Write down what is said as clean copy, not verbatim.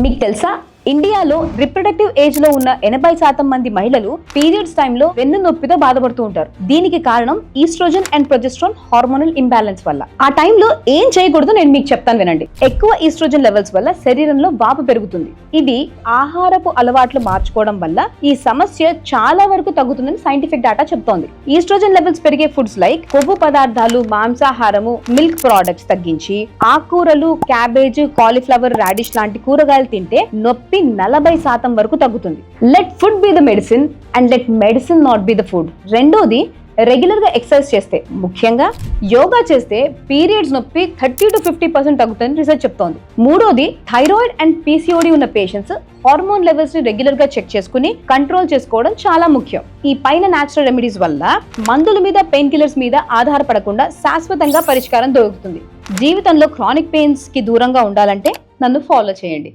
మీకు తెలుసా, ఇండియాలో రిప్రొడక్టివ్ ఏజ్ లో ఉన్న 80% మంది మహిళలు పీరియడ్స్ టైంలో వెన్ను నొప్పితో బాధపడుతూ ఉంటారు. దీనికి కారణం estrogen and progesterone hormonal imbalance వల్ల. ఆ టైంలో ఏం చేయకూడదు నేను మీకు చెప్తాను వినండి. ఎక్కువ ఈస్ట్రోజన్ లెవెల్స్ వల్ల శరీరంలో వాపు పెరుగుతుంది. ఇది ఆహారపు అలవాట్లు మార్చుకోవడం వల్ల ఈ సమస్య చాలా వరకు తగ్గుతుందని సైంటిఫిక్ డేటా చెప్తోంది. ఈస్ట్రోజన్ లెవెల్స్ పెరిగే ఫుడ్స్ లైక్ కొవ్వు పదార్థాలు, మాంసాహారము, మిల్క్ ప్రోడక్ట్స్ తగ్గించి ఆకుకూరలు, క్యాబేజ్, కాలీఫ్లవర్, రాడిష్ లాంటి కూరగాయలు తింటే నొప్పి 40% వరకు తగ్గుతుంది. Let food be the medicine and let medicine not be the food. రెండోది, రెగ్యులర్ గా ఎక్సర్సైజ్ చేస్తే, ముఖ్యంగా యోగా చేస్తే పీరియడ్స్ నొప్పి 30 to 50% తగ్గుతుందని రీసెర్చ్ చెప్తోంది. మూడోది, థైరాయిడ్ అండ్ పీసీఓడి ఉన్న పేషెంట్స్ హార్మోన్ లెవెల్స్ ని రెగ్యులర్ గా చెక్ చేసుకుని కంట్రోల్ చేసుకోవడం చాలా ముఖ్యం. ఈ పైన నేచురల్ రెమెడీస్ వల్ల మందుల మీద, పెయిన్ కిల్లర్స్ మీద ఆధారపడకుండా శాశ్వతంగా పరిష్కారం దొరుకుతుంది. జీవితంలో క్రానిక్ పెయిన్స్ కి దూరంగా ఉండాలంటే నన్ను ఫాలో చేయండి.